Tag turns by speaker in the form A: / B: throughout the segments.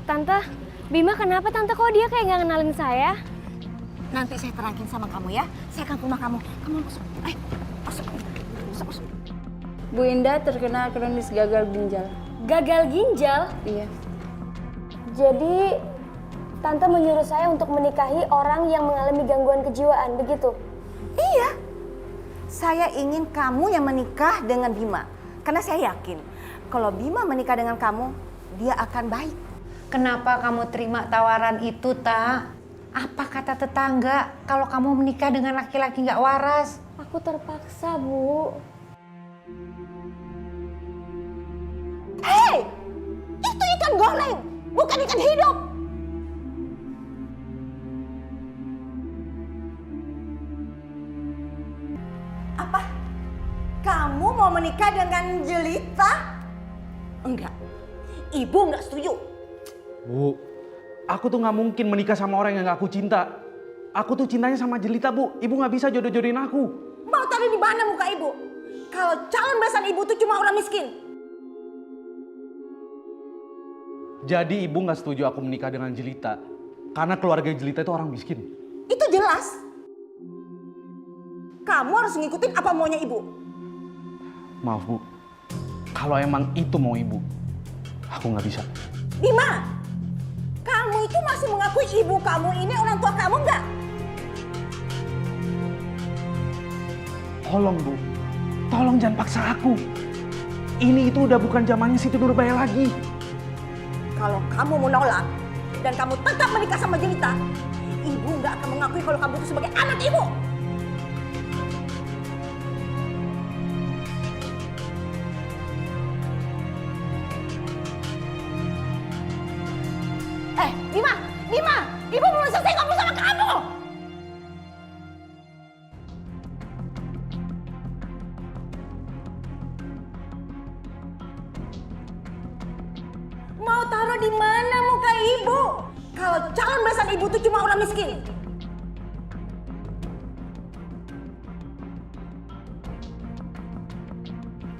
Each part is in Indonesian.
A: Tante, Bima kenapa Tante? Kok dia kayak nggak kenalin saya?
B: Nanti saya terangin sama kamu ya. Saya akan ke rumah kamu. Kamu masuk. Ayo, masuk. Masuk.
C: Bu Indah terkena kronis gagal ginjal.
A: Gagal ginjal?
C: Iya.
A: Jadi Tante menyuruh saya untuk menikahi orang yang mengalami gangguan kejiwaan, begitu?
B: Iya. Saya ingin kamu yang menikah dengan Bima. Karena saya yakin kalau Bima menikah dengan kamu, dia akan baik.
D: Kenapa kamu terima tawaran itu, Tak? Apa kata tetangga kalau kamu menikah dengan laki-laki nggak waras?
A: Aku terpaksa, Bu.
B: Hei! Itu ikan goreng, bukan ikan hidup. Apa? Kamu mau menikah dengan Jelita? Enggak. Ibu enggak setuju.
E: Bu, aku tuh nggak mungkin menikah sama orang yang nggak aku cinta. Aku tuh cintanya sama Jelita, Bu. Ibu nggak bisa jodoh-jodohin aku.
B: Mau taruh di mana muka ibu? Kalau calon besan ibu tuh cuma orang miskin.
E: Jadi ibu nggak setuju aku menikah dengan Jelita karena keluarga Jelita itu orang miskin.
B: Itu jelas. Kamu harus ngikutin apa maunya ibu.
E: Maaf, Bu. Kalau emang itu mau ibu, aku nggak bisa.
B: Bima, kamu itu masih mengakui ibu kamu ini orang tua kamu enggak?
E: Tolong, Bu. Tolong jangan paksa aku. Ini itu udah bukan zamannya Siti Nurbaya lagi.
B: Kalau kamu menolak dan kamu tetap menikah sama Jelita, ibu nggak akan mengakui kalau kamu itu sebagai anak ibu. Bima, ibu belum selesai ngomong sama kamu. Mau taruh di mana muka ibu? Kalau calon besan ibu tuh cuma orang miskin.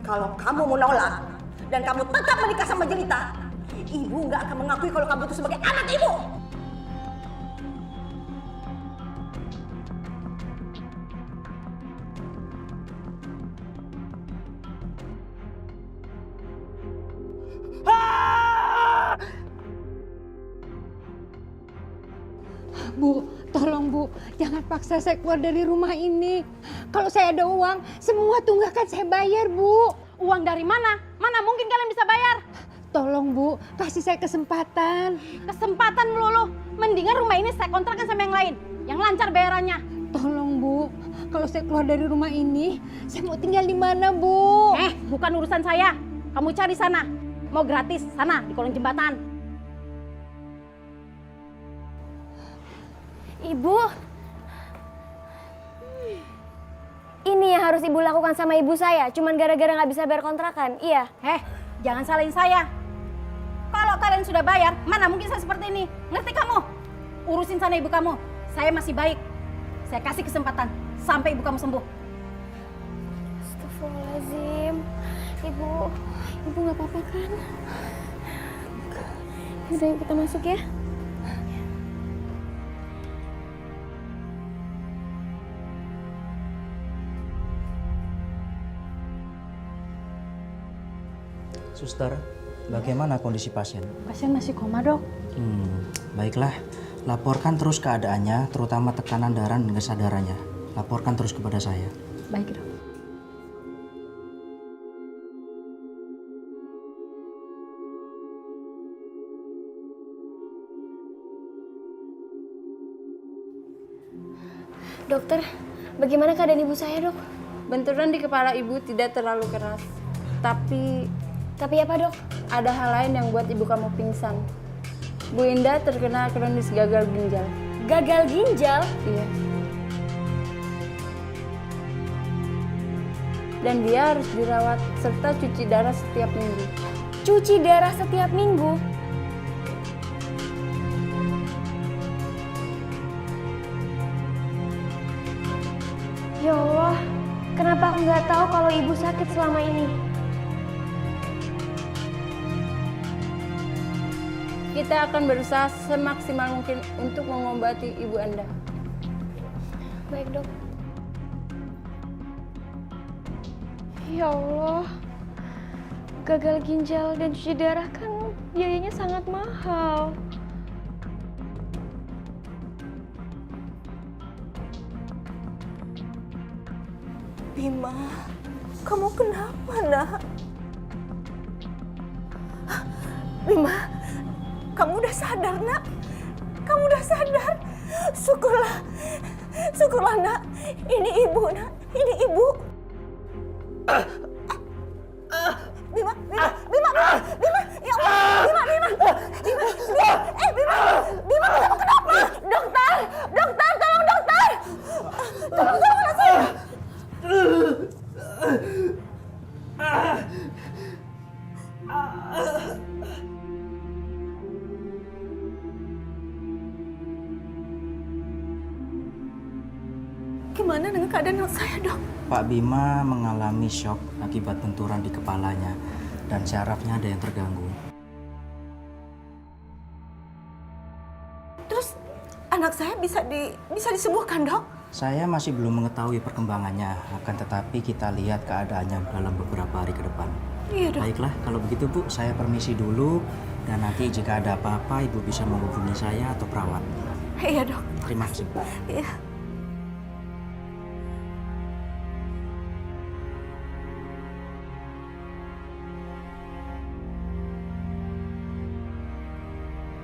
B: Kalau kamu menolak dan kamu tetap menikah sama Jelita, ibu nggak akan mengakui kalau kamu itu sebagai anak ibu.
D: Bu, tolong Bu, jangan paksa saya keluar dari rumah ini. Kalau saya ada uang, semua tunggakan saya bayar, Bu.
A: Uang dari mana? Mana mungkin kalian bisa bayar?
D: Tolong Bu, kasih saya kesempatan.
A: Kesempatan melulu. Mendingan rumah ini saya kontrakkan sama yang lain. Yang lancar bayarannya.
D: Tolong Bu, kalau saya keluar dari rumah ini, saya mau tinggal di mana, Bu?
A: Bukan urusan saya. Kamu cari sana. Mau gratis, sana di kolong jembatan. Ibu, ini yang harus ibu lakukan sama ibu saya. Cuman gara-gara nggak bisa bayar kontrakan, iya. Jangan salahin saya. Kalau kalian sudah bayar, mana mungkin saya seperti ini. Ngerti kamu? Urusin sana ibu kamu. Saya masih baik. Saya kasih kesempatan sampai ibu kamu sembuh. Astagfirullahaladzim. Ibu nggak apa-apa kan? Udah yuk kita masuk ya.
F: Suster, bagaimana kondisi pasien?
D: Pasien masih koma, Dok.
F: Baiklah. Laporkan terus keadaannya, terutama tekanan darah dan kesadarannya. Laporkan terus kepada saya.
D: Baik, Dok.
A: Dokter, bagaimana keadaan ibu saya, Dok?
C: Benturan di kepala ibu tidak terlalu keras.
A: Tapi apa, Dok?
C: Ada hal lain yang buat ibu kamu pingsan. Bu Indah terkena kronis gagal ginjal.
A: Gagal ginjal?
C: Iya. Dan dia harus dirawat serta cuci darah setiap minggu.
A: Cuci darah setiap minggu? Ya Allah, kenapa aku nggak tahu kalau ibu sakit selama ini?
C: Kita akan berusaha semaksimal mungkin untuk mengobati ibu Anda.
A: Baik, Dok. Ya Allah, gagal ginjal dan cuci darah kan biayanya sangat mahal.
B: Bima, kamu kenapa, nak? Bima, kamu udah sadar, nak? Kamu udah sadar? Syukurlah, syukurlah, nak. Ini ibu, nak. Ini ibu. Bima, Bima, Bima, Bima, Bima, ya Allah, Bima, Bima, Bima, Bima, Bima, kamu kenapa? Dokter, dokter, tolong dokter, tolong anak saya. Gimana dengan keadaan anak saya, Dok?
F: Pak Bima mengalami shock akibat benturan di kepalanya dan syarafnya ada yang terganggu.
B: Terus anak saya bisa disembuhkan, Dok?
F: Saya masih belum mengetahui perkembangannya, akan tetapi kita lihat keadaannya dalam beberapa hari ke depan.
B: Iya, Dok.
F: Baiklah, kalau begitu Bu, saya permisi dulu dan nanti jika ada apa-apa Ibu bisa menghubungi saya atau perawat.
B: Iya, Dok.
F: Terima kasih Bu.
B: Iya.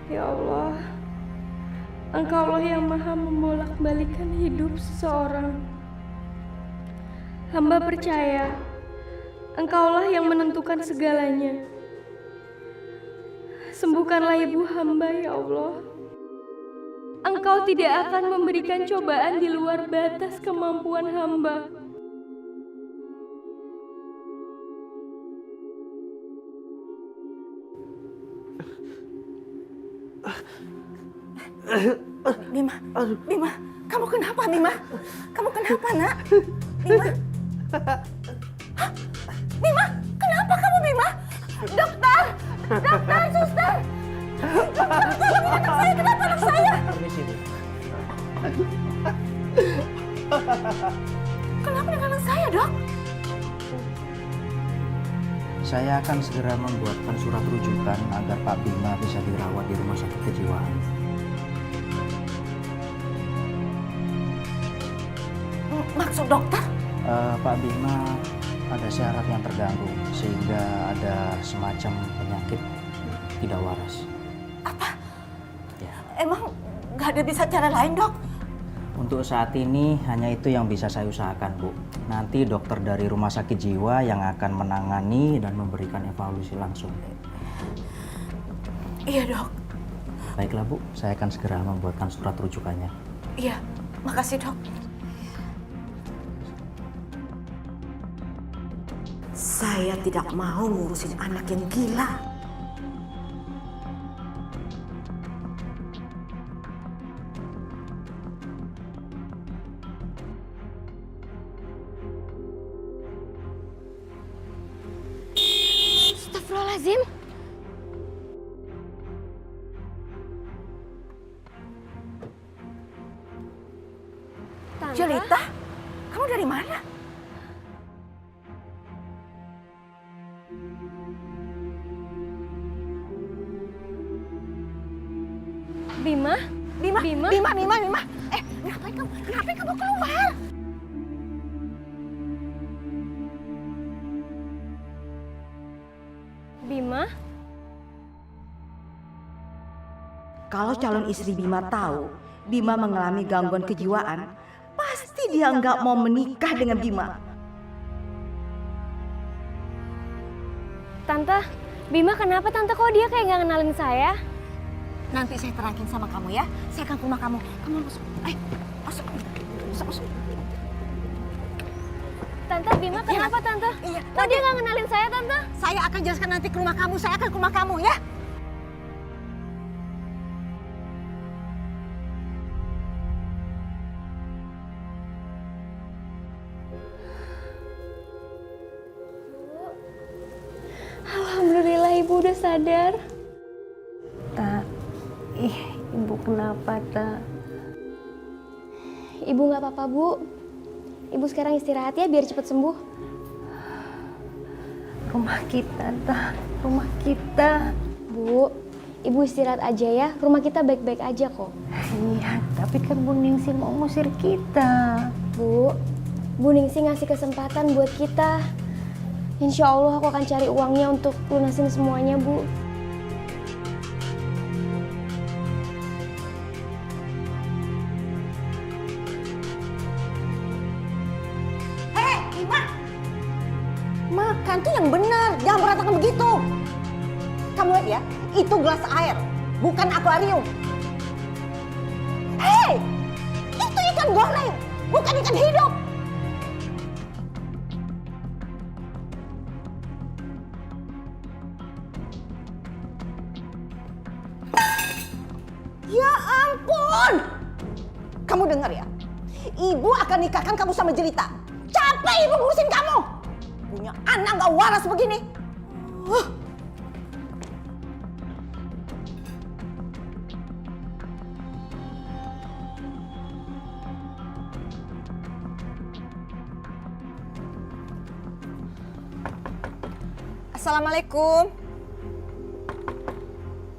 A: Ya Allah, Engkaulah yang maha membolak-balikan hidup seseorang. Hamba percaya, Engkaulah yang menentukan segalanya. Sembuhkanlah ibu hamba, ya Allah. Engkau tidak akan memberikan cobaan di luar batas kemampuan hamba.
B: Bima, Bima, kamu kenapa, Bima? Kamu kenapa, nak? Bima, hah? Bima, kenapa kamu, Bima? Dokter, dokter, suster, dokter, tolong anak saya, kenapa anak saya?
F: Permisi Bu.
B: Kenapa dengan anak saya, Dok?
F: Saya akan segera membuatkan surat rujukan agar Pak Bima bisa dirawat di rumah sakit kejiwaan.
B: Maksud dokter?
F: Pak Bima ada syaraf yang terganggu sehingga ada semacam penyakit tidak waras.
B: Apa?
F: Ya.
B: Emang nggak ada bisa cara lain, Dok?
F: Untuk saat ini hanya itu yang bisa saya usahakan, Bu. Nanti dokter dari rumah sakit jiwa yang akan menangani dan memberikan evaluasi langsung.
B: Iya, Dok.
F: Baiklah, Bu. Saya akan segera membuatkan surat rujukannya.
B: Iya, makasih, Dok. Saya tidak mau ngurusin anak yang gila.
A: Astagfirullahaladzim. Tante?
B: Jelita, kamu dari mana?
A: Bima?
B: Bima,
A: Bima?
B: Bima, Bima, Bima. Ngapain kamu keluar?
A: Bima?
B: Kalau calon istri Bima tahu Bima mengalami gangguan kejiwaan, pasti dia nggak mau menikah dengan Bima.
A: Tante, Bima kenapa tante kok dia kayak nggak kenalin saya?
B: Nanti saya terangin sama kamu ya. Saya akan ke rumah kamu. Kamu masuk. Masuk. Masuk.
A: Tante, Bima kenapa tante?
B: Iya.
A: Kok dia nggak kenalin saya tante?
B: Saya akan jelaskan nanti ke rumah kamu. Saya akan ke rumah kamu ya.
A: Alhamdulillah ibu udah sadar.
C: Tak,
D: Ih, ibu kenapa, Ta?
A: Ibu nggak apa-apa, Bu. Ibu sekarang istirahat ya biar cepat sembuh.
D: Rumah kita, Ta. Rumah kita.
A: Bu, Ibu istirahat aja ya. Rumah kita baik-baik aja kok.
D: Iya, tapi kan Bu Ningsih mau ngusir kita.
A: Bu Ningsih ngasih kesempatan buat kita. Insya Allah aku akan cari uangnya untuk lunasin semuanya, Bu.
B: Bima, makan tuh yang benar, jangan berantakan begitu. Kamu lihat ya, itu gelas air, bukan akuarium. Hei, itu ikan goreng, bukan ikan hidup. Ya ampun! Kamu dengar ya, ibu akan nikahkan kamu sama Jelita. Capek ibu ngurusin kamu. Punya anak gak waras begini. Assalamualaikum.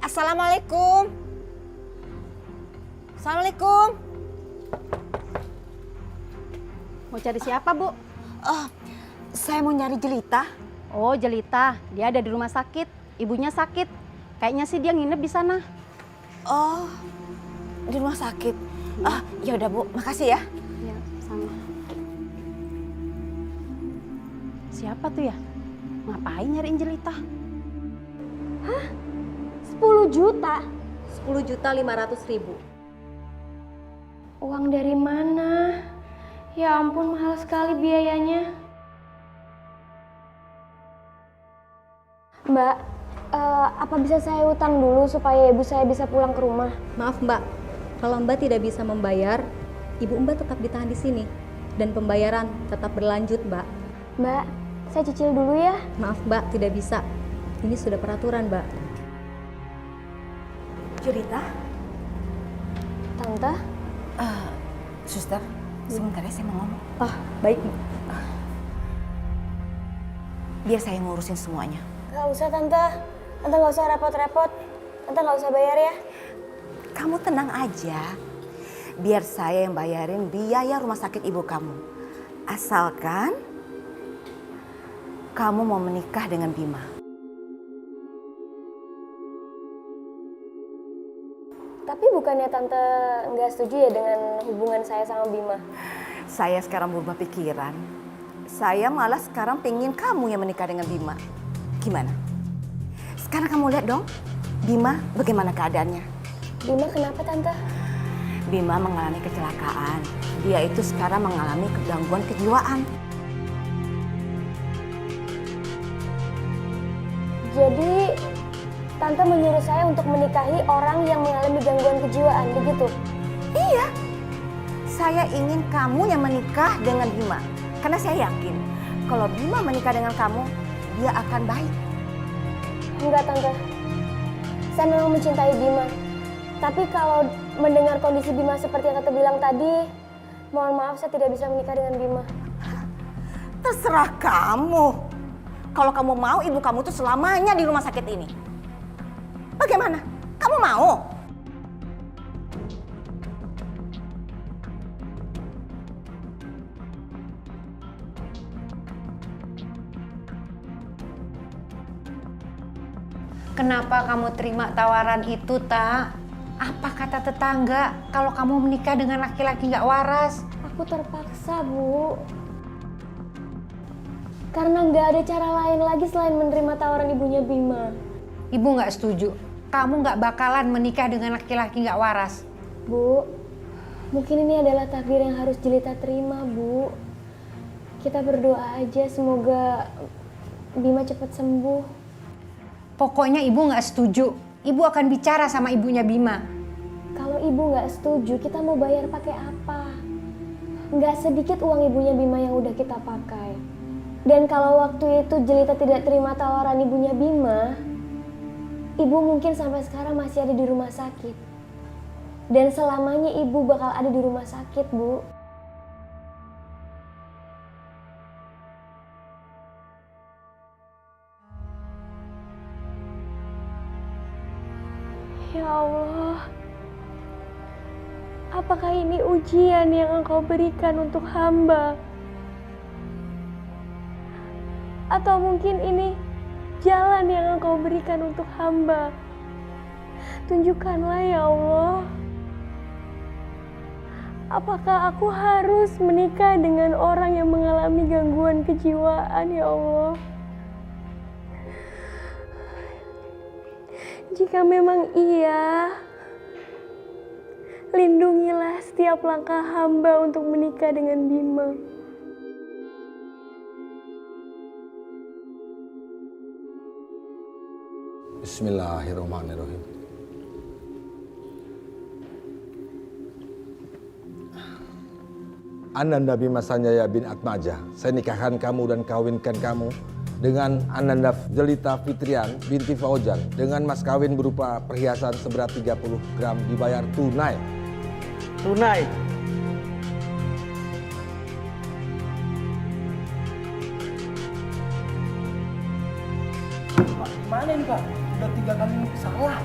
B: Assalamualaikum. Assalamualaikum.
A: Mau cari siapa, Bu?
B: Saya mau nyari Jelita.
A: Oh, Jelita. Dia ada di rumah sakit. Ibunya sakit. Kayaknya sih dia nginep di sana.
B: Oh, di rumah sakit. Ya udah Bu, makasih ya.
A: Ya, sama. Siapa tuh ya? Ngapain nyariin Jelita? Hah? 10 juta?
G: 10.500.000.
A: Uang dari mana? Ya ampun, mahal sekali biayanya. Mbak, apa bisa saya utang dulu supaya ibu saya bisa pulang ke rumah?
G: Maaf Mbak, kalau Mbak tidak bisa membayar, ibu Mbak tetap ditahan di sini dan pembayaran tetap berlanjut Mbak.
A: Mbak, saya cicil dulu ya.
G: Maaf Mbak, tidak bisa. Ini sudah peraturan Mbak.
B: Jelita,
A: Tante?
B: suster, sebentar ya saya mau ngomong.
G: Baik.
B: Biar saya ngurusin semuanya.
A: Gak usah Tante. Tante gak usah repot-repot. Tante gak usah bayar ya.
B: Kamu tenang aja. Biar saya yang bayarin biaya rumah sakit ibu kamu. Asalkan kamu mau menikah dengan Bima.
A: Tapi bukannya Tante nggak setuju ya dengan hubungan saya sama Bima?
B: Saya sekarang berubah pikiran. Saya malah sekarang pengen kamu yang menikah dengan Bima. Gimana? Sekarang kamu lihat dong, Bima bagaimana keadaannya?
A: Bima kenapa Tante?
B: Bima mengalami kecelakaan. Dia itu sekarang mengalami gangguan kejiwaan.
A: Jadi Tante menyuruh saya untuk menikahi orang yang mengalami gangguan kejiwaan, begitu?
B: Iya, saya ingin kamu yang menikah dengan Bima. Karena saya yakin kalau Bima menikah dengan kamu, dia akan baik.
A: Enggak Tante, saya memang mencintai Bima. Tapi kalau mendengar kondisi Bima seperti yang Tante bilang tadi, mohon maaf saya tidak bisa menikah dengan Bima.
B: Terserah kamu. Kalau kamu mau ibu kamu tuh selamanya di rumah sakit ini. Bagaimana? Kamu mau?
D: Kenapa kamu terima tawaran itu, Tak? Apa kata tetangga kalau kamu menikah dengan laki-laki nggak waras?
A: Aku terpaksa, Bu. Karena nggak ada cara lain lagi selain menerima tawaran ibunya Bima.
D: Ibu nggak setuju. Kamu nggak bakalan menikah dengan laki-laki nggak waras.
A: Bu, mungkin ini adalah takdir yang harus Jelita terima, Bu. Kita berdoa aja semoga Bima cepat sembuh.
D: Pokoknya ibu nggak setuju. Ibu akan bicara sama ibunya Bima.
A: Kalau ibu nggak setuju, kita mau bayar pakai apa? Nggak sedikit uang ibunya Bima yang udah kita pakai. Dan kalau waktu itu Jelita tidak terima tawaran ibunya Bima, ibu mungkin sampai sekarang masih ada di rumah sakit. Dan selamanya ibu bakal ada di rumah sakit, Bu. Ya Allah, apakah ini ujian yang Engkau berikan untuk hamba? Atau mungkin ini jalan yang Engkau berikan untuk hamba? Tunjukkanlah ya Allah. Apakah aku harus menikah dengan orang yang mengalami gangguan kejiwaan ya Allah? Jika memang iya, lindungilah setiap langkah hamba untuk menikah dengan Bima.
H: Bismillahirrahmanirrahim. Ananda Bima Sanjaya bin Atmaja, saya nikahkan kamu dan kawinkan kamu dengan Ananda Jelita Fitrian binti Fauzan dengan mas kawin berupa perhiasan seberat 30 gram dibayar tunai.
E: Tunai.
F: Pak, gimana nih Pak? Udah 3 kali salah.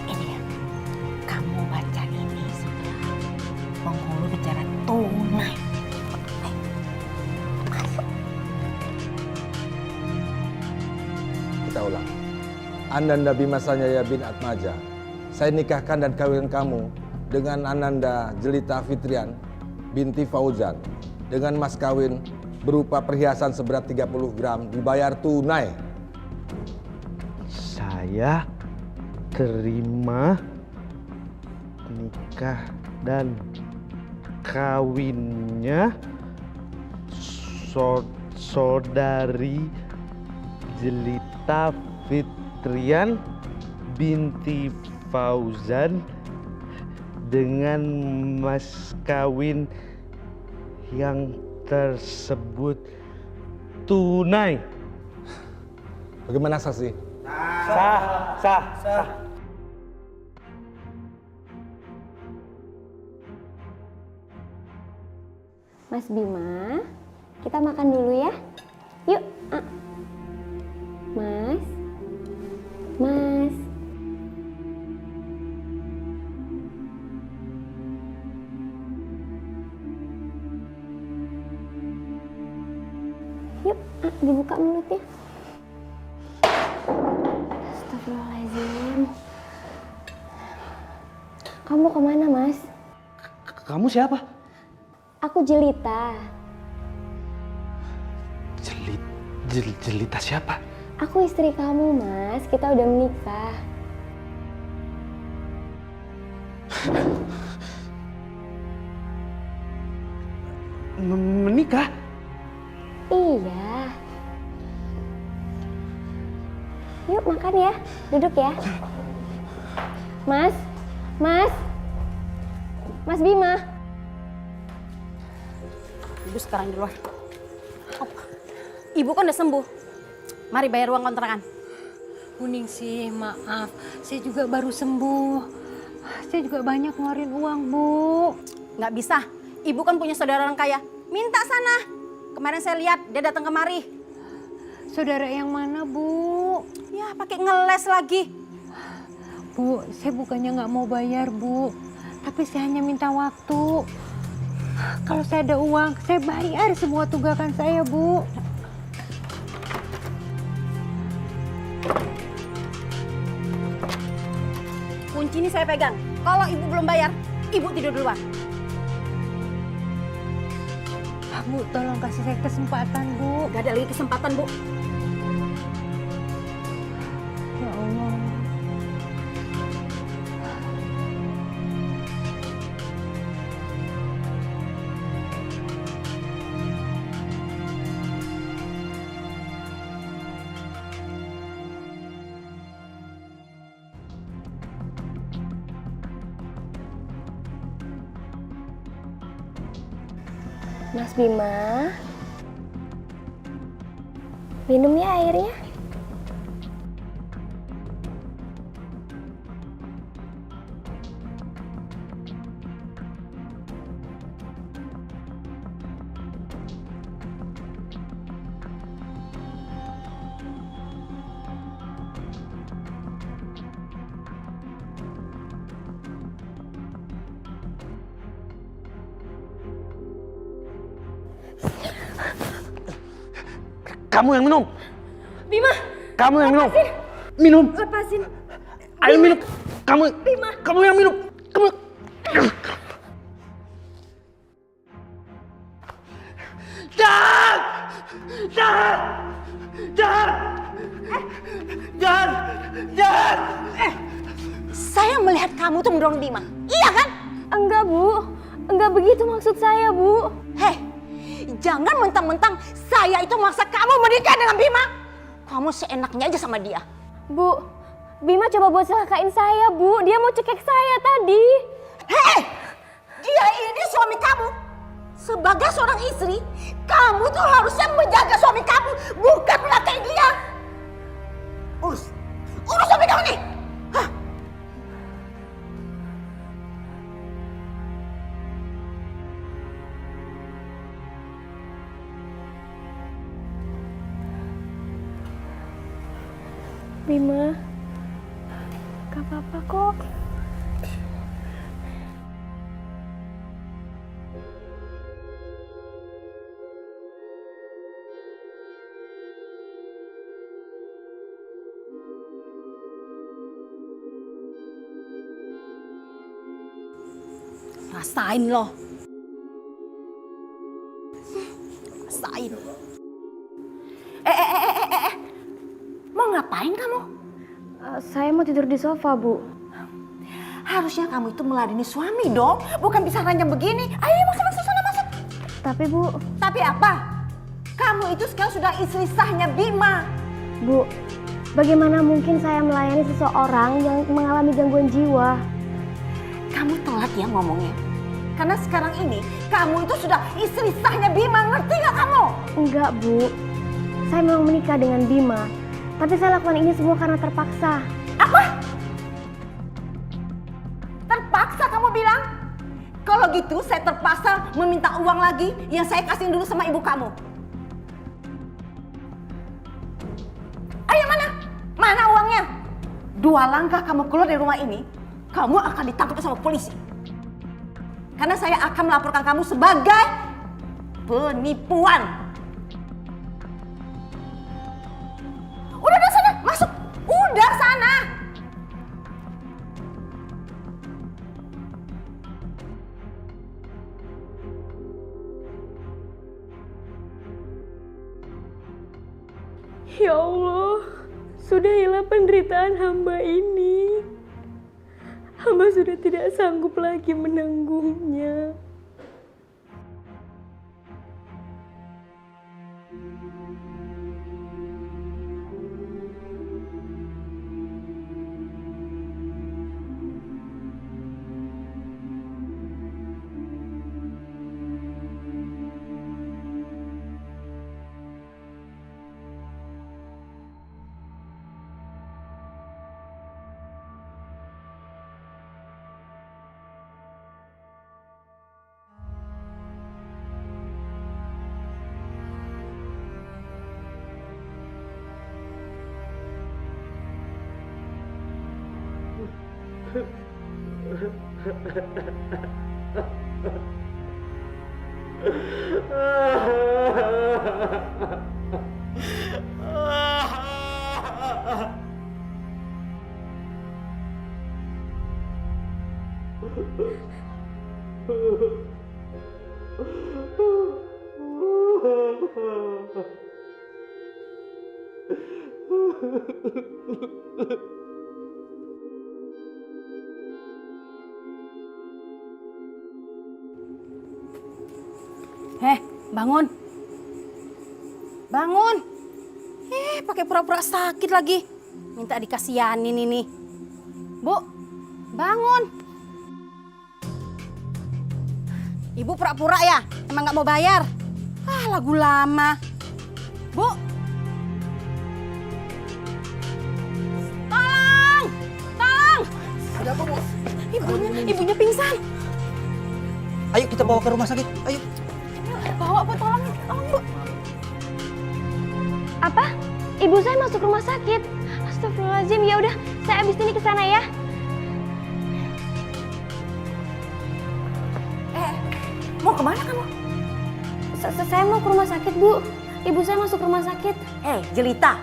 B: Ini ya, kamu baca ini sebelah penghulu bicara tunai.
H: Kita ulang. Ananda Bima Sanjaya bin Atmaja, saya nikahkan dan kawinkan kamu dengan Ananda Jelita Fitrian binti Fauzan dengan mas kawin berupa perhiasan seberat 30 gram dibayar tunai.
E: Saya terima nikah dan kawinnya saudari Jelita Fitrian binti Fauzan dengan mas kawin yang tersebut tunai.
H: Bagaimana saksi?
E: Sah.
A: Mas Bima, kita makan dulu ya. Yuk. Mas. Yuk, dibuka mulutnya. Astagfirullahaladzim. Kamu kemana, Mas?
E: Kamu siapa?
A: Aku Jelita.
E: Jelita siapa?
A: Aku istri kamu, Mas. Kita udah menikah.
E: Menikah?
A: Iya. Yuk makan ya. Duduk ya. Mas Bima.
B: Ibu sekarang di luar. Ibu kan udah sembuh. Mari bayar uang kontrakan.
D: Kuning sih, maaf. Saya juga baru sembuh. Saya juga banyak ngeluarin uang, Bu.
B: Nggak bisa. Ibu kan punya saudara orang kaya. Minta sana. Kemarin saya lihat dia datang kemari.
D: Saudara yang mana, Bu?
B: Ya pakai ngeles lagi.
D: Bu, saya bukannya nggak mau bayar, Bu. Tapi saya hanya minta waktu. Kalau saya ada uang, saya bayar semua tunggakan saya, Bu.
B: Kunci ini saya pegang. Kalau ibu belum bayar, ibu tidur di luar.
D: Bu, tolong kasih saya kesempatan, Bu.
B: Gak ada lagi kesempatan, Bu.
D: Ya Allah.
A: Mas Bima. Minum ya airnya.
E: Kamu yang minum.
A: Bima,
E: Kamu yang minum. Minum.
A: lepasin.
E: Ayo minum. Kamu.
A: Bima.
E: Kamu yang minum. Kamu. Jangan. Jangan. Jangan. Jangan. Jangan.
B: Saya melihat kamu tuh mendorong Bima. Iya kan?
A: Enggak, Bu. Enggak begitu maksud saya, Bu.
B: Heh, jangan mentang-mentang saya itu maksa kamu menikah dengan Bima. Kamu seenaknya aja sama dia.
A: Bu, Bima coba buat celakain saya, Bu. Dia mau cekek saya tadi.
B: Hei, dia ini suami kamu. Sebagai seorang istri, kamu tuh harusnya menjaga suami kamu, bukan melakain dia. Urus suami kamu nih. Hah?
A: Bima, gak apa-apa kok.
B: Rasain loh. Rasain. Mau ngapain kamu?
A: Saya mau tidur di sofa, Bu.
B: Harusnya kamu itu meladeni suami dong, bukan bisa ranjang begini. Ayo masuk sana masuk.
A: Tapi, Bu,
B: Tapi apa? Kamu itu sekarang sudah istri sahnya Bima.
A: Bu, bagaimana mungkin saya melayani seseorang yang mengalami gangguan jiwa?
B: Kamu telat ya ngomongnya. Karena sekarang ini kamu itu sudah istri sahnya Bima, ngerti gak kamu?
A: Enggak, Bu. Saya memang menikah dengan Bima. Tapi saya lakukan ini semua karena terpaksa.
B: Apa? Terpaksa kamu bilang? Kalau gitu saya terpaksa meminta uang lagi yang saya kasih dulu sama ibu kamu. Ayo mana? Mana uangnya? 2 langkah kamu keluar dari rumah ini, kamu akan ditangkap sama polisi. Karena saya akan melaporkan kamu sebagai penipuan. Udah sana, masuk. Udah sana.
A: Ya Allah, sudahilah penderitaan hamba ini. Hamba sudah tidak sanggup lagi menanggungnya.
B: Bangun. Bangun. Pakai pura-pura sakit lagi. Minta dikasihanin ini. Bu, bangun. Ibu pura-pura ya? Emang nggak mau bayar? Lagu lama. Bu. Tolong! Tolong!
F: Ada apa, Bu?
B: Ibunya pingsan.
F: Ayo kita bawa ke rumah sakit. Ayo.
B: Bawa Bu, tolong Bu.
A: Apa? Ibu saya masuk rumah sakit. Astagfirullahaladzim. Ya udah, saya abis ini ke sana ya.
B: Mau kemana kamu?
A: Saya mau ke rumah sakit, Bu. ibu saya masuk rumah sakit.
B: Jelita,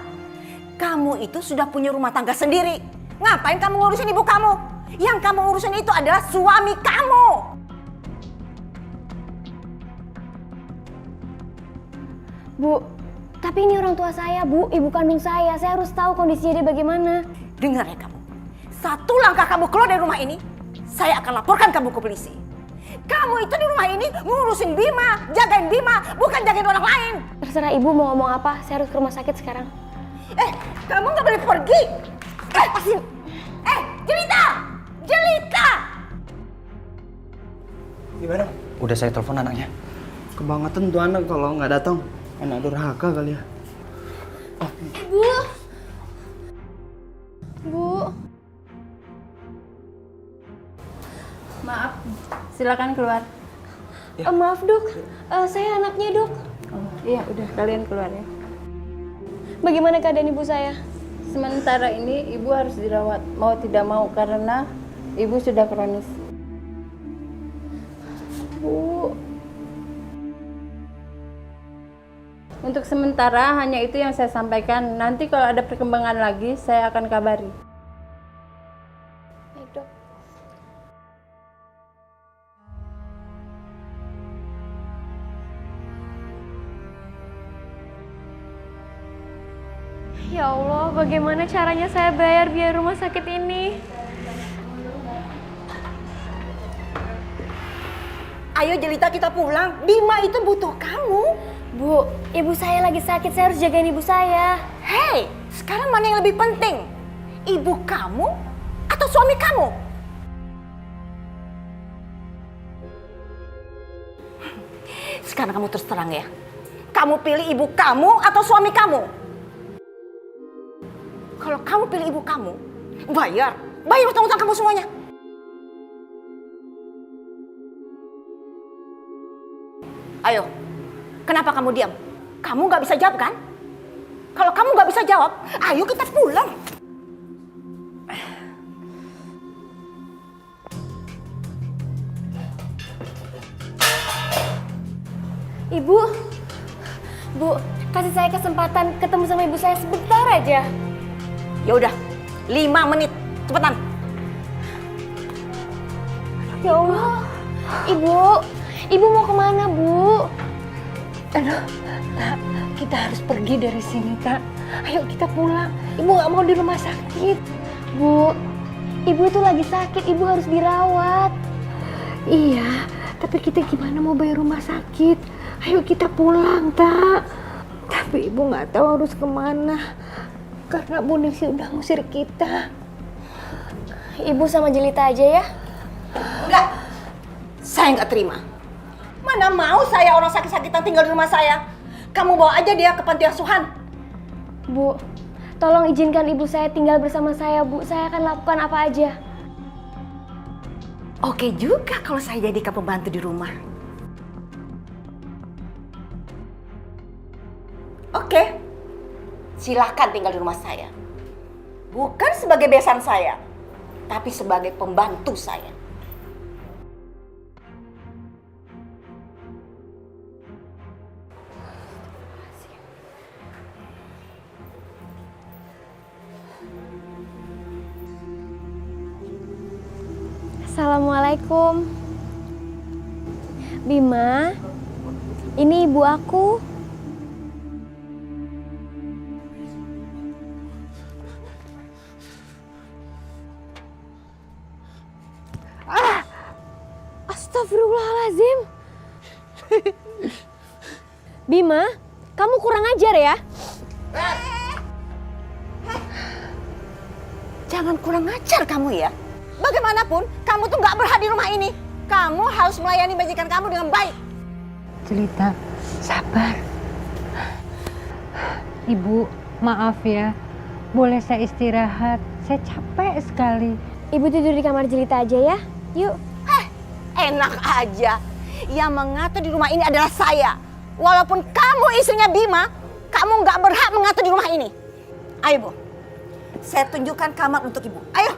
B: kamu itu sudah punya rumah tangga sendiri. Ngapain kamu ngurusin ibu kamu? Yang kamu urusin itu adalah suami kamu.
A: Bu, tapi ini orang tua saya, Bu, ibu kandung saya. Saya harus tahu kondisinya dia bagaimana.
B: Dengar ya kamu, satu langkah kamu keluar dari rumah ini, saya akan laporkan kamu ke polisi. Kamu itu di rumah ini ngurusin Bima, jagain Bima, bukan jagain orang lain.
A: Terserah ibu mau ngomong apa, saya harus ke rumah sakit sekarang.
B: Kamu nggak boleh pergi. Lepasin. Jelita! Jelita!
I: Gimana?
F: Udah saya telepon anaknya.
I: Kebangetan tuh anak kalau nggak datang. Anak durhaka kali ya.
C: Bu. Maaf, silakan keluar.
A: Maaf dok, saya anaknya dok.
C: Oh, iya udah kalian keluar ya.
A: Bagaimana keadaan ibu saya?
C: Sementara ini ibu harus dirawat mau tidak mau karena ibu sudah kronis. Bu. Untuk sementara hanya itu yang saya sampaikan. Nanti kalau ada perkembangan lagi saya akan kabari.
A: Baik dok. Ya Allah, bagaimana caranya saya bayar biaya rumah sakit ini?
B: Ayo Jelita, kita pulang. Bima itu butuh kamu.
A: Bu, ibu saya lagi sakit, saya harus jagain ibu saya.
B: Hei, sekarang mana yang lebih penting? Ibu kamu atau suami kamu? Sekarang kamu terus terang ya. Kamu pilih ibu kamu atau suami kamu? Kalau kamu pilih ibu kamu, bayar utang-utang kamu semuanya. Ayo, kenapa kamu diam? Kamu nggak bisa jawab kan? Kalau kamu nggak bisa jawab, ayo kita pulang.
A: Ibu, Bu, kasih saya kesempatan ketemu sama ibu saya sebentar aja.
B: Ya udah, 5 menit, cepetan.
A: Ya Allah, Ibu mau kemana, Bu?
D: Aduh, Tak, kita harus pergi dari sini, Tak. Ayo kita pulang. Ibu nggak mau di rumah sakit.
A: Bu, ibu itu lagi sakit, ibu harus dirawat.
D: Iya, tapi kita gimana mau bayar rumah sakit? Ayo kita pulang, Tak. Tapi ibu nggak tahu harus kemana. Karena Bu Ningsi udah ngusir kita.
A: Ibu sama Jelita aja ya?
B: Enggak, saya nggak terima. Mana mau saya orang sakit-sakitan tinggal di rumah saya. Kamu bawa aja dia ke panti asuhan.
A: Bu, tolong izinkan ibu saya tinggal bersama saya, Bu. Saya akan lakukan apa aja.
B: Oke juga kalau saya jadikan pembantu di rumah. Oke, silahkan tinggal di rumah saya. Bukan sebagai besan saya, tapi sebagai pembantu saya.
A: Assalamualaikum. Bima, ini ibu aku. Astagfirullahaladzim. Bima, kamu kurang ajar ya?
B: Jangan kurang ajar kamu ya. Bagaimanapun, kamu tuh nggak berhak di rumah ini. Kamu harus melayani majikan kamu dengan baik.
D: Jelita, sabar. Ibu, maaf ya. Boleh saya istirahat? Saya capek sekali.
A: Ibu tidur di kamar Jelita aja ya. Yuk.
B: Enak aja. Yang mengatur di rumah ini adalah saya. Walaupun kamu istrinya Bima, kamu nggak berhak mengatur di rumah ini. Ayo Bu, saya tunjukkan kamar untuk Ibu. Ayo.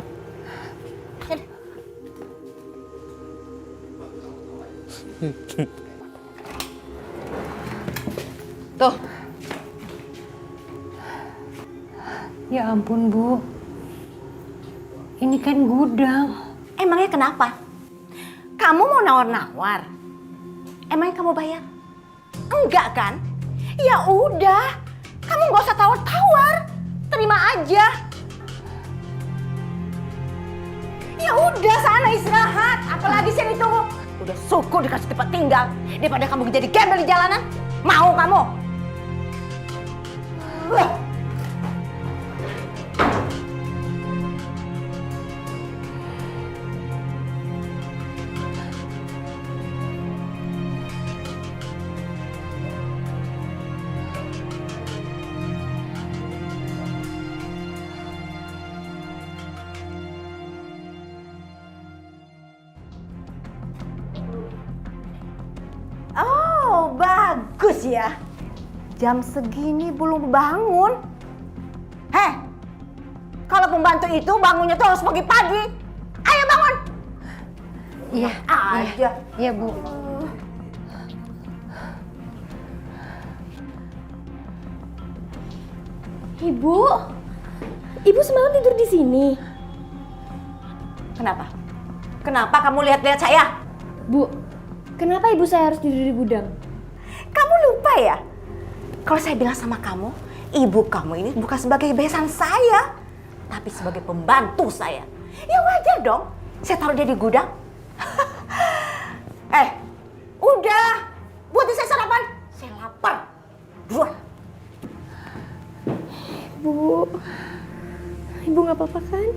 B: Sini. Tuh,
D: Ya ampun, Bu. Ini kan gudang.
B: Emangnya kenapa? Kamu mau nawar-nawar? Emangnya kamu bayar? Enggak kan? Ya udah, kamu nggak usah tawar-tawar. Terima aja. Ya udah, sana istirahat. Apalagi sini tunggu. Udah syukur dikasih tempat tinggal daripada kamu jadi gembel di jalanan. Mau kamu? Oh, bagus ya. Jam segini belum bangun. Heh, kalau pembantu itu bangunnya tuh harus pagi-pagi. Ayo bangun.
D: Iya,
B: Aja.
D: iya, Bu.
A: Ibu semalam tidur di sini.
B: Kenapa? Kenapa kamu lihat-lihat saya?
A: Bu, kenapa ibu saya harus tidur di gudang?
B: Kamu lupa ya? Kalau saya bilang sama kamu, ibu kamu ini bukan sebagai besan saya, tapi sebagai pembantu saya. Ya wajar dong, saya taruh dia di gudang. Udah, buatin saya sarapan. Saya lapar. Buat.
A: Bu, ibu nggak apa-apa kan?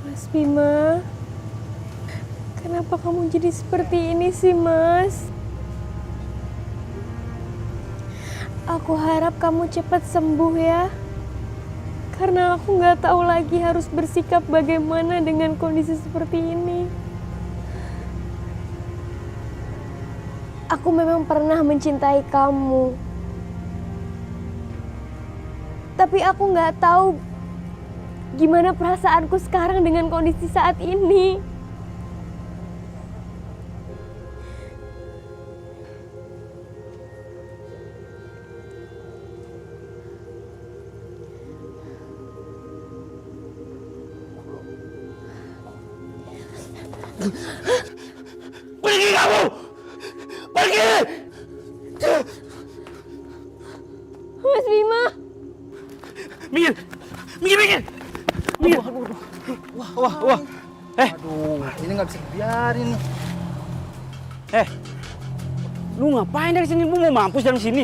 A: Mas Bima, kenapa kamu jadi seperti ini sih, Mas? Aku harap kamu cepat sembuh ya. Karena aku nggak tahu lagi harus bersikap bagaimana dengan kondisi seperti ini. Aku memang pernah mencintai kamu. Tapi aku nggak tahu gimana perasaanku sekarang dengan kondisi saat ini.
E: Pergi kamu! Pergi!
A: Mas Bima!
E: Minggir! Minggir! Wah.
I: Aduh, ini nggak bisa dibiarin nih.
E: Lu ngapain dari sini? Lu mau mampus dari sini?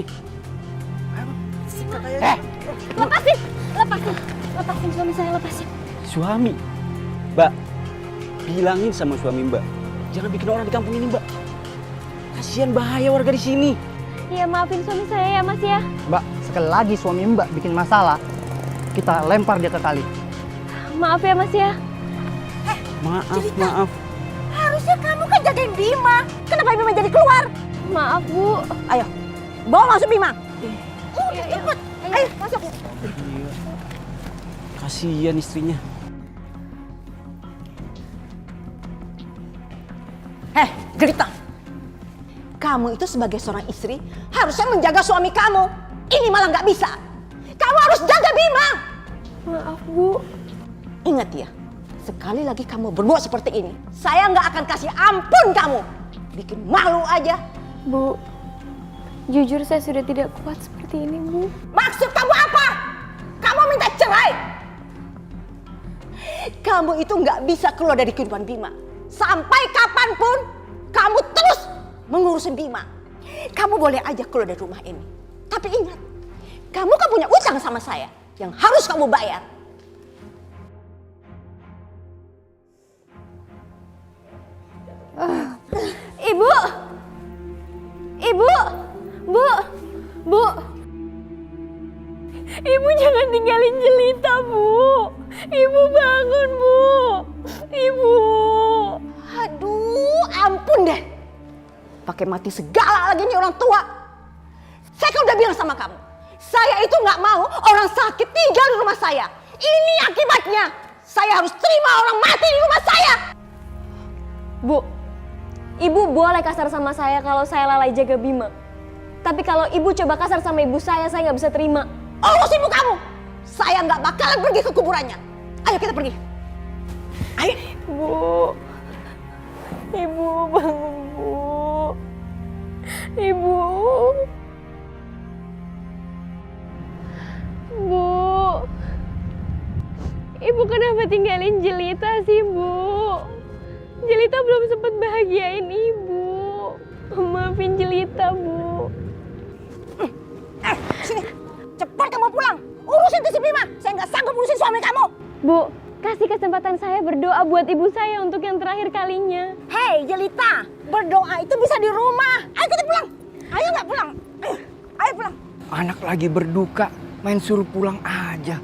A: Lepasin suami saya, lepasin.
E: Suami? Mbak, bilangin sama suami Mbak, jangan bikin orang di kampung ini, Mbak. Kasihan, bahaya warga di sini.
A: Iya, maafin suami saya ya, Mas ya.
I: Mbak, sekali lagi suami Mbak bikin masalah, kita lempar dia ke kali.
A: Maaf ya, Mas ya.
E: Maaf.
B: Harusnya kamu kan jagain Bima. Kenapa Bima jadi keluar?
A: Maaf, Bu.
B: Ayo, bawa masuk Bima. Udah cepet. Ayo masuk.
E: Kasihan istrinya.
B: Jelita. Kamu itu sebagai seorang istri harusnya menjaga suami kamu. Ini malah nggak bisa. Kamu harus jaga Bima.
A: Maaf, Bu.
B: Ingat ya, sekali lagi kamu berbuat seperti ini, saya nggak akan kasih ampun kamu. Bikin malu aja.
A: Bu, jujur saya sudah tidak kuat seperti ini, Bu.
B: Maksud kamu apa? Kamu minta cerai? Kamu itu nggak bisa keluar dari kehidupan Bima. Sampai kapanpun kamu terus mengurusin Bima. Kamu boleh aja keluar dari rumah ini. Tapi ingat, kamu kan punya utang sama saya yang harus kamu bayar.
A: Ibu! Bu! Ibu jangan tinggalin Jelita, Bu. Ibu bangun, Bu. Ibu.
B: Aduh, ampun deh. Pakai mati segala lagi nih orang tua. Saya kan udah bilang sama kamu, saya itu nggak mau orang sakit tinggal di rumah saya. Ini akibatnya. Saya harus terima orang mati di rumah saya.
A: Bu, ibu boleh kasar sama saya kalau saya lalai jaga Bima. Tapi kalau ibu coba kasar sama ibu saya nggak bisa terima.
B: Urus ibu kamu. Saya nggak bakalan pergi ke kuburannya. Ayo kita pergi. Ayo.
A: Bu, ibu bangun bu. Ibu. Bu. Ibu kenapa tinggalin Jelita sih, Bu? Jelita belum sempat bahagiain Ibu. Maafin Jelita, Bu.
B: Sini, cepat kamu pulang. Urusin si Bima. Saya nggak sanggup urusin suami kamu.
A: Bu, kasih kesempatan saya berdoa buat ibu saya untuk yang terakhir kalinya.
B: Hei, Jelita, berdoa itu bisa di rumah. Ayo kita pulang. Ayo nggak pulang. Ayo pulang.
I: Anak lagi berduka, main suruh pulang aja.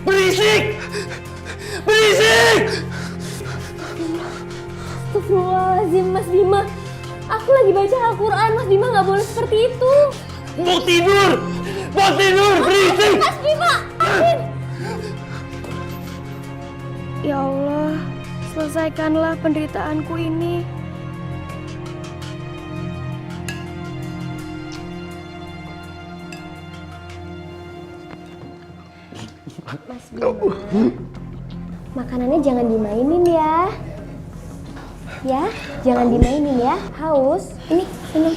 E: Berisik! Berisik!
A: Astagfirullahaladzim, Mas Bima. Aku lagi baca Al-Quran, Mas Bima nggak boleh seperti itu.
E: Mau tidur! Mau tidur! Berisik!
A: Mas Bima, amin. Ya Allah, selesaikanlah penderitaanku ini. Mas Bima, makanannya jangan dimainin ya. Ya, jangan dimainin ya. Haus. Ini, minum.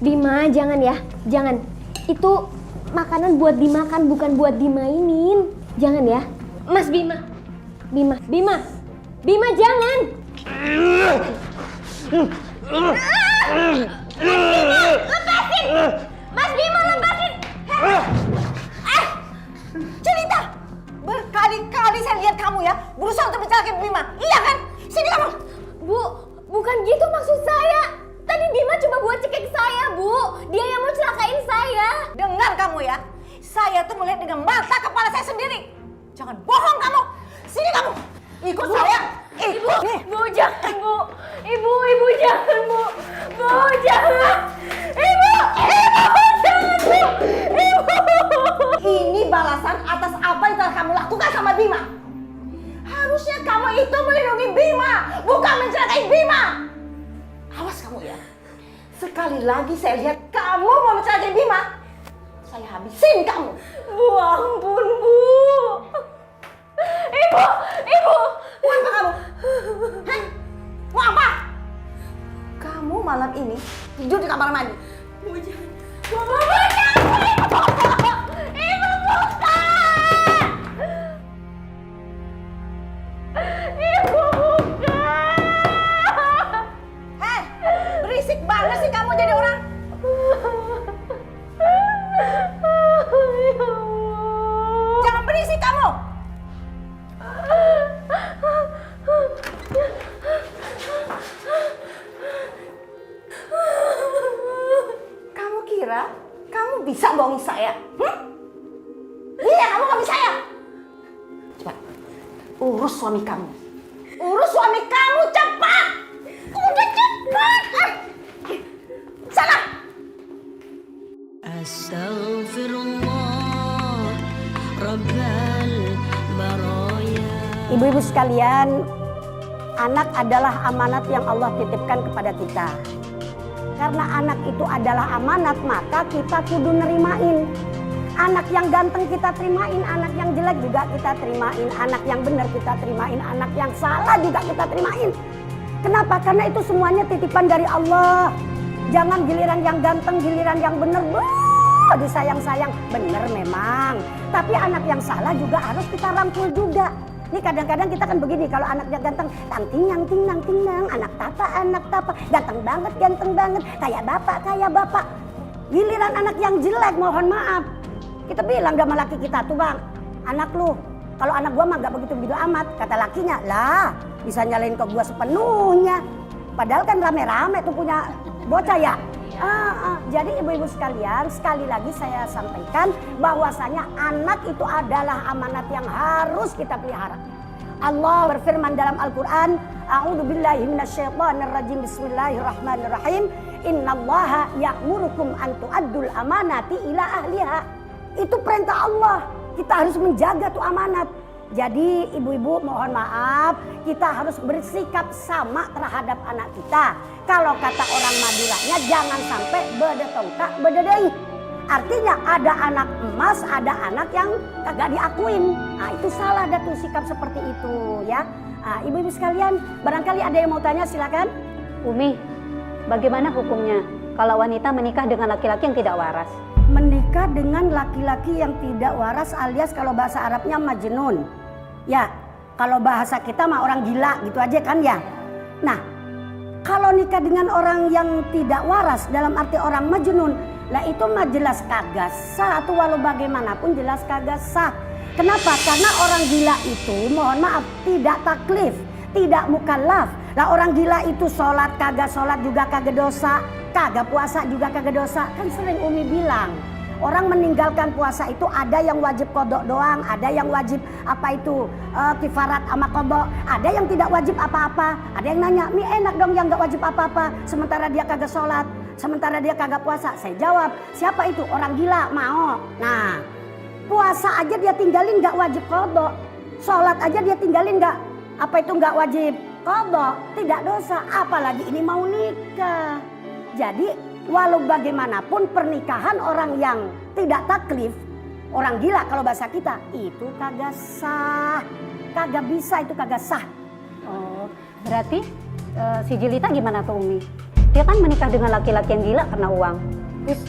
A: Bima, jangan ya. Jangan. Itu makanan buat dimakan, bukan buat dimainin. Jangan ya. Mas Bima. Bima, Bima. Bima, jangan. Lepasin. Mas Bima, lepasin.
B: Jelita, berkali-kali saya lihat kamu ya berusaha untuk mencelakai Bima. Iya kan? Sini kamu.
A: Bu, bukan gitu maksud saya. Tadi Bima coba buat cekik saya, Bu. Dia yang mau celakain saya.
B: Dengar kamu ya. Saya tuh melihat dengan mata kepala saya sendiri. Jangan bohong kamu. Sini kamu. Ikut saya.
A: Ibu, Bu jangan, Bu. Ibu jangan, Bu. Bu jangan. Ibu jangan, Bu. Ibu.
B: Ini balasan atas apa yang telah kamu lakukan sama Bima. Harusnya kamu itu melindungi Bima, bukan mencelakai Bima. Awas kamu ya. Sekali lagi saya lihat kamu mau mencelakai Bima, saya habisin kamu.
A: Bu, ampun, Bu. Ibu.
B: Mau apa kamu? Hah? Mau apa? Kamu malam ini tidur di kamar mandi.
A: Bu jangan. Bu jangan. Ibu bukan. Ibu bukan.
B: Heh, berisik banget sih kamu jadi orang.
A: Ya Allah.
B: Jangan berisik kamu. Kamu kira kamu bisa bohongin saya? Iya, kamu nggak bisa ya? Cepat, urus suami kamu. Urus suami kamu cepat. Udah cepat. Sana.
J: Astaghfirullah Rabbal baraya.
B: Ibu-ibu sekalian, anak adalah amanat yang Allah titipkan kepada kita. Karena anak itu adalah amanat, maka kita kudu nerimain. Anak yang ganteng kita terimain, anak yang jelek juga kita terimain, anak yang benar kita terimain, anak yang salah juga kita terimain. Kenapa? Karena itu semuanya titipan dari Allah. Jangan giliran yang ganteng, giliran yang benar, disayang-sayang. Benar memang, tapi anak yang salah juga harus kita rangkul juga. Ini kadang-kadang kita kan begini, kalau anaknya ganteng, ting-ting-ting-ting, anak tapa, ganteng banget, kayak bapak. Giliran anak yang jelek, mohon maaf, kita bilang sama laki kita tuh, bang, anak lu, kalau anak gua mah gak begitu amat, kata lakinya, lah bisa nyalain ke gua sepenuhnya, padahal kan rame-rame tuh punya bocah ya. Jadi ibu-ibu sekalian, sekali lagi saya sampaikan bahwasanya anak itu adalah amanat yang harus kita pelihara. Allah berfirman dalam Al-Quran, A'udzubillahi minasyaitonirrajim, Bismillahirrahmanirrahim, Innallaha ya'murukum an tu'addul amanati ila ahliha. Itu perintah Allah, kita harus menjaga tuh amanat. Jadi ibu-ibu mohon maaf, kita harus bersikap sama terhadap anak kita. Kalau kata orang Maduranya, jangan sampai bede tongkak bede deui. Artinya ada anak emas, ada anak yang kagak diakuin. Nah itu salah dah tuh sikap seperti itu ya. Nah, ibu-ibu sekalian, barangkali ada yang mau tanya silakan.
G: Umi, bagaimana hukumnya kalau wanita menikah dengan laki-laki yang tidak waras?
B: Menikah dengan laki-laki yang tidak waras alias kalau bahasa Arabnya majnun. Ya, kalau bahasa kita mah orang gila gitu aja kan ya. Nah, kalau nikah dengan orang yang tidak waras dalam arti orang majnun, lah itu mah jelas kagak sah, atau walau bagaimanapun jelas kagak sah. Kenapa? Karena orang gila itu mohon maaf tidak taklif, tidak mukallaf. Lah orang gila itu sholat juga kagak dosa, kagak puasa juga kagak dosa. Kan sering Umi bilang, orang meninggalkan puasa itu ada yang wajib kodok doang, ada yang wajib kifarat sama kodok, ada yang tidak wajib apa-apa. Ada yang nanya, mi enak dong yang gak wajib apa-apa, sementara dia kagak sholat, sementara dia kagak puasa. Saya jawab, siapa itu? Orang gila mau. Nah, puasa aja dia tinggalin gak wajib kodok, sholat aja dia tinggalin gak gak wajib kodok, tidak dosa. Apalagi ini mau nikah. Jadi walau bagaimanapun pernikahan orang yang tidak taklif, orang gila kalau bahasa kita, itu kagak sah. Kagak bisa, itu kagak sah.
G: Oh, berarti si Jelita gimana tuh Umi? Dia kan menikah dengan laki-laki yang gila karena uang.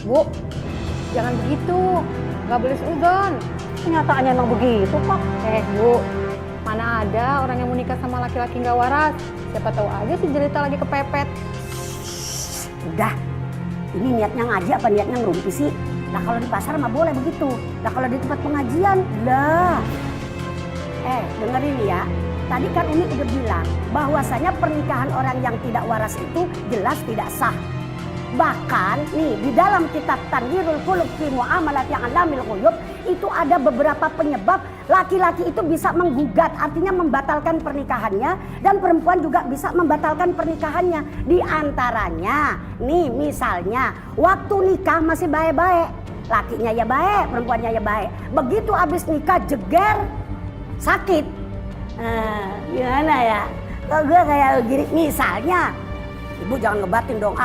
D: Bu, jangan begitu. Gak boleh seudon.
G: Kenyataannya emang begitu kok.
D: Bu, mana ada orang yang mau nikah sama laki-laki gak waras. Siapa tahu aja si Jelita lagi kepepet.
B: Udah, ini niatnya ngaji apa niatnya ngerumpi sih? Nah kalau di pasar mah boleh begitu. Nah kalau di tempat pengajian, lah. Dengerin ya. Tadi kan Umi udah bilang bahwasanya pernikahan orang yang tidak waras itu jelas tidak sah. Bahkan nih di dalam kitab Tanwirul Qulub fi Muamalat yang Alamil Ghuyub itu ada beberapa penyebab laki-laki itu bisa menggugat, artinya membatalkan pernikahannya, dan perempuan juga bisa membatalkan pernikahannya. Di antaranya nih misalnya waktu nikah masih baik-baik, lakinya ya baik, perempuannya ya baik. Begitu abis nikah jeger sakit. Gimana ya? Kok gue kayak gini misalnya, ibu jangan ngebatin dong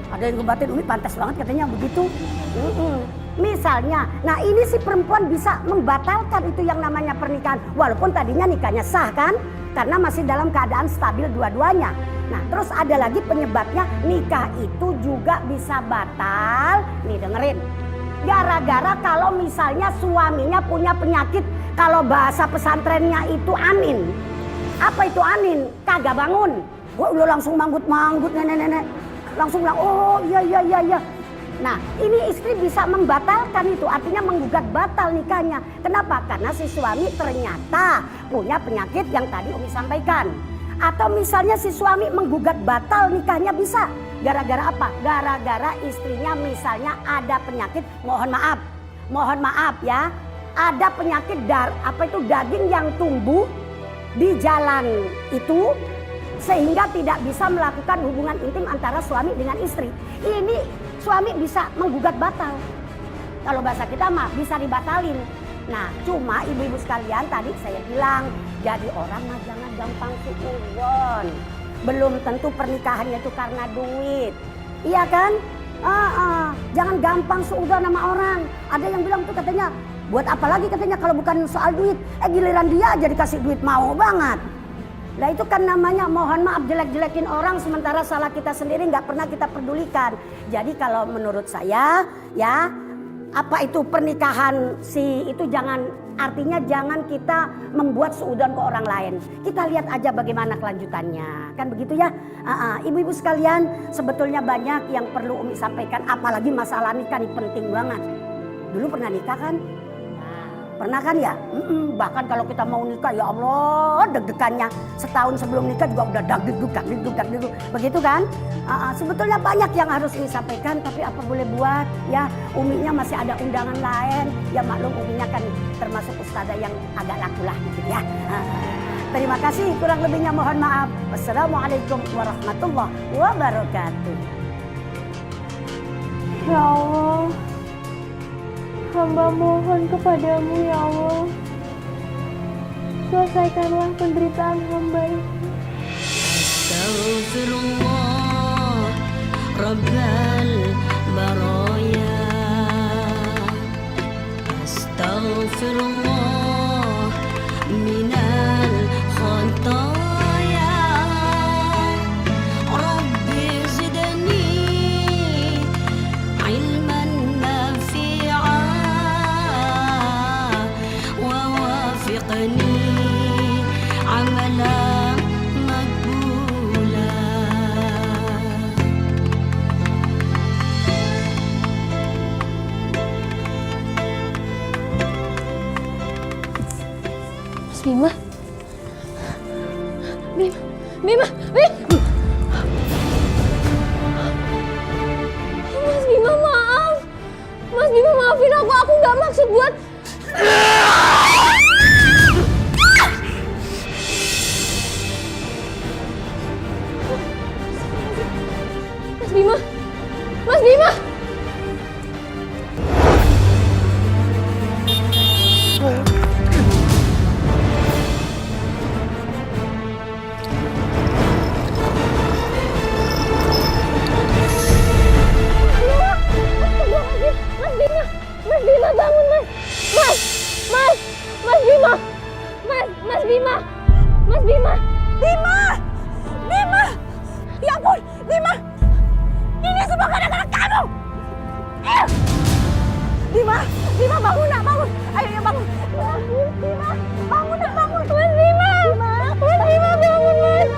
B: ada yang ngebatin Umi pantas banget katanya begitu. Misalnya, nah ini si perempuan bisa membatalkan itu yang namanya pernikahan, walaupun tadinya nikahnya sah kan, karena masih dalam keadaan stabil dua-duanya. Nah terus ada lagi penyebabnya, nikah itu juga bisa batal. Nih dengerin, gara-gara kalau misalnya suaminya punya penyakit, kalau bahasa pesantrennya itu anin. Apa itu anin? Kagak bangun. Gue udah langsung manggut-manggut nenek-nenek. Langsung bilang, oh iya. Nah ini istri bisa membatalkan itu, artinya menggugat batal nikahnya. Kenapa? Karena si suami ternyata punya penyakit yang tadi Umi sampaikan. Atau misalnya si suami menggugat batal nikahnya bisa. Gara-gara apa? Gara-gara istrinya misalnya ada penyakit, mohon maaf ya. Ada penyakit daging yang tumbuh di jalan itu, sehingga tidak bisa melakukan hubungan intim antara suami dengan istri. Ini suami bisa menggugat batal. Kalau bahasa kita mah bisa dibatalin. Nah cuma ibu-ibu sekalian tadi saya bilang, jadi orang mah jangan gampang suudzon. Belum tentu pernikahannya itu karena duit. Iya kan? Jangan gampang suudzon sama orang. Ada yang bilang tuh katanya, buat apa lagi katanya kalau bukan soal duit. Giliran dia aja dikasih duit mau banget. Nah itu kan namanya mohon maaf jelek-jelekin orang, sementara salah kita sendiri nggak pernah kita pedulikan. Jadi kalau menurut saya ya, apa itu pernikahan itu artinya jangan kita membuat suudzon ke orang lain. Kita lihat aja bagaimana kelanjutannya, kan begitu ya. Ibu-ibu sekalian, sebetulnya banyak yang perlu Umi sampaikan, apalagi masalah nikah ini penting banget. Dulu pernah nikah kan? Nah,
K: Pernah kan ya? Bahkan kalau kita mau nikah, ya Allah, deg-degannya setahun sebelum nikah juga udah dagdugdug. Begitu kan? Sebetulnya banyak yang harus disampaikan, tapi apa boleh buat? Ya, Uminya masih ada undangan lain. Ya maklum, Uminya kan termasuk ustazah yang agak laku lah gitu ya. Terima kasih, kurang lebihnya mohon maaf. Wassalamualaikum warahmatullahi wabarakatuh.
D: Ya Allah, hamba mohon kepadamu ya Allah, selesaikanlah penderitaan hamba ini.
J: Astaghfirullah Rabbal baraya. Astaghfirullah minal khataya. Rabbi zidni ilman nafi'a wa wafiqni amalan makbula.
A: Mas Bima. Bima. Mas Bima, maaf. Mas Bima, maafin aku nggak maksud buat... Mas Bima. Mas Bima, bangun Mas. Mas Bima. Ya ampun, Bima. Ini semua gara-gara kamu. Bima, bangun nak, bangun. Ayo ya bangun. Bima, bangun nak, bangun. Mas Bima, bangun Mas.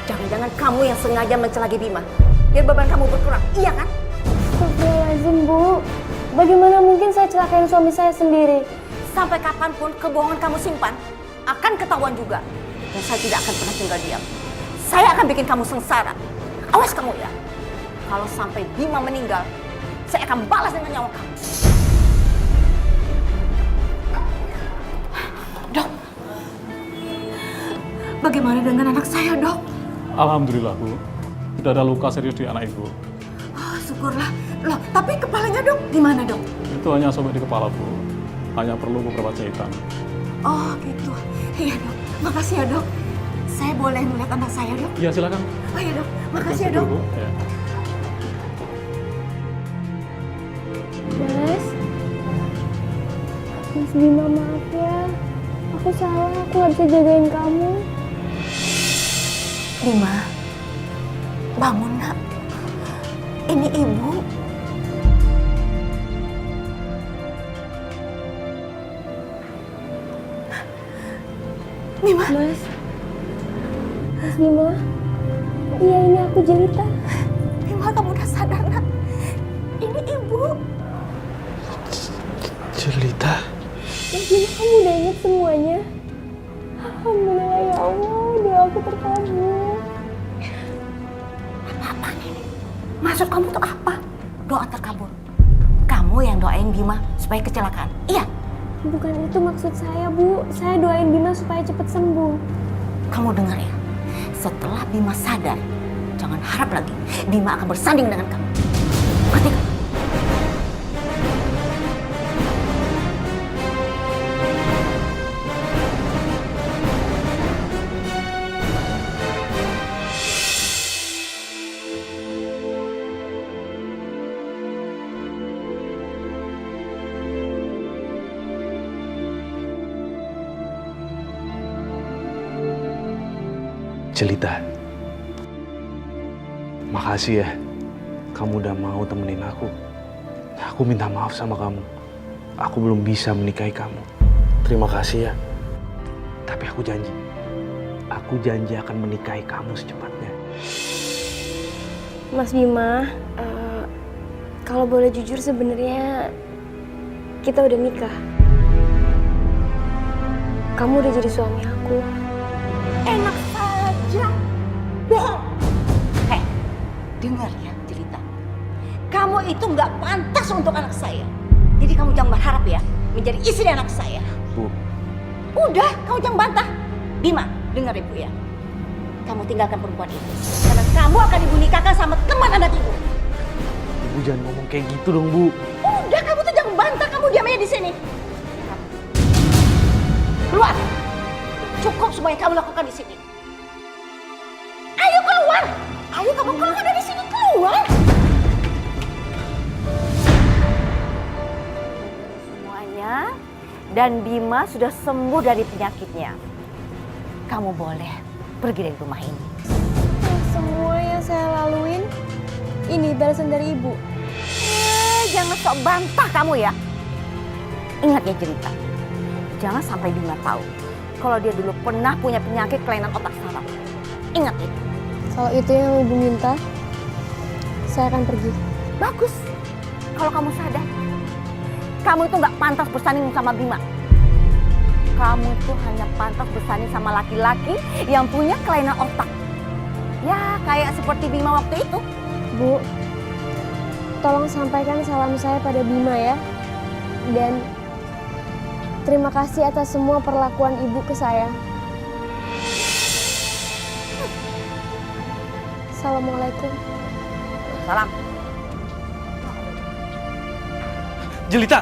B: Jangan-jangan kamu yang sengaja mencelaki Bima, biar beban kamu berkurang, iya kan?
A: Astagfirullahaladzim, Bu. Bagaimana mungkin saya celakain suami saya sendiri?
B: Sampai kapanpun kebohongan kamu simpan akan ketahuan juga. Dan saya tidak akan pernah tinggal diam. Saya akan bikin kamu sengsara. Awas kamu ya. Kalau sampai Bima meninggal, saya akan balas dengan nyawa kamu. Dok, bagaimana dengan anak saya, Dok?
L: Alhamdulillah, Bu. Tidak ada luka serius di anak Ibu.
B: Oh, syukurlah. Loh, tapi kepalanya, Dok, gimana, Dok?
L: Itu hanya sobek di kepala, Bu. Hanya perlu beberapa jahitan.
B: Oh, gitu. Iya, Dok. Makasih ya, Dok. Saya boleh melihat anak saya, Dok?
L: Iya, silakan.
B: Oh iya, Dok. Makasih ya, Dok.
L: Bu. Ya.
A: Mas Bima, maaf ya. Aku salah, aku nggak bisa jagain kamu.
B: Bima, bangun nak. Ini ibu. Bima.
A: Mas Bima. Iya, ini aku Jelita.
B: Bima, kamu udah sadar nak? Ini ibu.
M: Jelita.
A: Mas Bima, kamu udah ingat semuanya. Alhamdulillah ya Allah, doa aku terkabul.
B: Apa nih? Maksud kamu tuh apa? Doa terkabul. Kamu yang doain Bima supaya kecelakaan, iya?
A: Bukan itu maksud saya, Bu. Saya doain Bima supaya cepat sembuh.
B: Kamu dengar ya? Setelah Bima sadar, jangan harap lagi Bima akan bersanding dengan kamu. Ngerti gak?
M: Jelita, makasih ya, kamu udah mau temenin aku. Aku minta maaf sama kamu. Aku belum bisa menikahi kamu. Terima kasih ya. Tapi aku janji akan menikahi kamu secepatnya.
A: Mas Bima, Kalau boleh jujur sebenarnya kita udah nikah. Kamu udah jadi suami aku.
B: Enak saja. Bohong. Hei, dengar ya cerita. Kamu itu nggak pantas untuk anak saya. Jadi kamu jangan berharap ya menjadi istri anak saya.
M: Bu.
B: Udah, kamu jangan bantah. Bima, dengar ibu ya. Kamu tinggalkan perempuan itu. Karena kamu akan ibu nikahkan sama teman anak ibu.
M: Ibu jangan ngomong kayak gitu dong, Bu.
B: Udah, kamu tuh jangan bantah. Kamu diam aja di sini. Keluar. Cukup semua yang kamu lakukan di sini. Ayo keluar. Ayo kamu keluar dari sini. Keluar. Semuanya. Dan Bima sudah sembuh dari penyakitnya. Kamu boleh pergi dari rumah ini.
A: Semua yang saya laluin, ini balasan dari ibu.
B: Jangan sok bantah kamu ya. Ingat ya cerita. Jangan sampai Bima tahu kalau dia dulu pernah punya penyakit kelainan otak saraf. Ingat itu.
A: Kalau itu yang ibu minta, saya akan pergi.
B: Bagus. Kalau kamu sadar, kamu itu nggak pantas bersanding sama Bima. Kamu itu hanya pantas bersanding sama laki-laki yang punya kelainan otak. Ya, kayak seperti Bima waktu itu.
A: Bu, tolong sampaikan salam saya pada Bima ya. Dan terima kasih atas semua perlakuan ibu ke saya. Assalamualaikum.
B: Salam.
M: Jelita!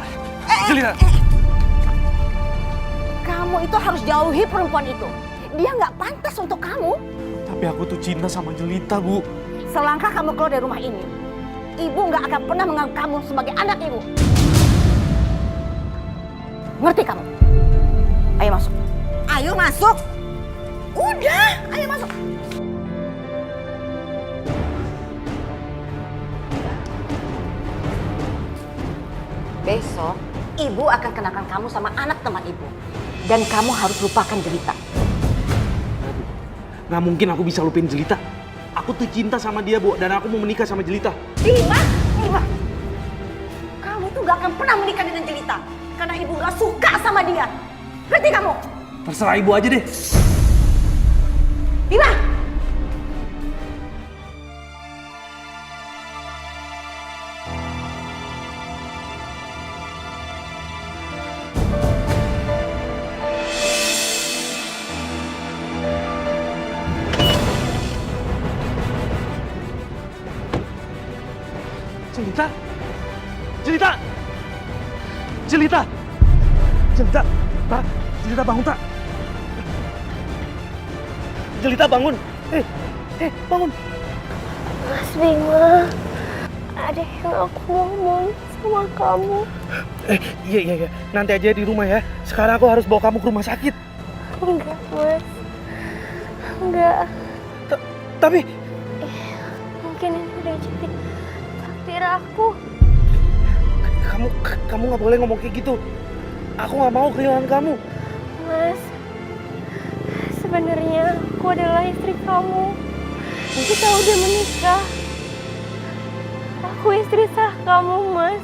M: Jelita!
B: Kamu itu harus jauhi perempuan itu. Dia nggak pantas untuk kamu.
M: Tapi aku tuh cinta sama Jelita, Bu.
B: Selangkah kamu keluar dari rumah ini, ibu nggak akan pernah menganggap kamu sebagai anak ibu. Ngerti kamu? Ayo masuk. Ayo masuk. Udah, ayo masuk. Besok, ibu akan kenakan kamu sama anak teman ibu. Dan kamu harus lupakan Jelita.
M: Nggak mungkin aku bisa lupain Jelita. Aku tuh cinta sama dia, Bu. Dan aku mau menikah sama Jelita.
B: Bima, kamu tuh gak akan pernah menikah dengan Jelita. Karena ibu gak suka sama dia. Ngerti kamu?
M: Terserah ibu aja deh.
B: Bima!
M: Jelita! Jelita! Jelita! Jelita! Tak! Jelita bangun, tak! Jelita bangun! Bangun!
A: Mas Bima, ada yang aku ngomong sama kamu.
M: Iya. Nanti aja di rumah ya. Sekarang aku harus bawa kamu ke rumah sakit.
A: Enggak, Mas. Enggak.
M: Tapi...
A: mungkin ini udah jadi takdir aku.
M: Kamu nggak boleh ngomong kayak gitu. Aku nggak mau kehilangan kamu.
A: Mas, sebenarnya aku adalah istri kamu. Kita udah menikah. Aku istri sah kamu, Mas.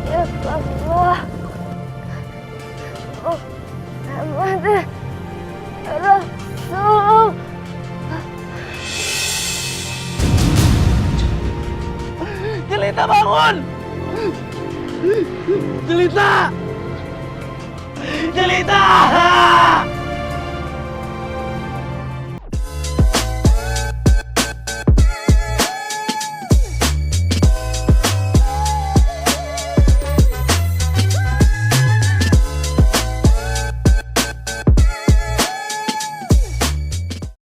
A: Ya Allah. Muhammad Rasul.
M: Jelita bangun! Jelita! Jelita!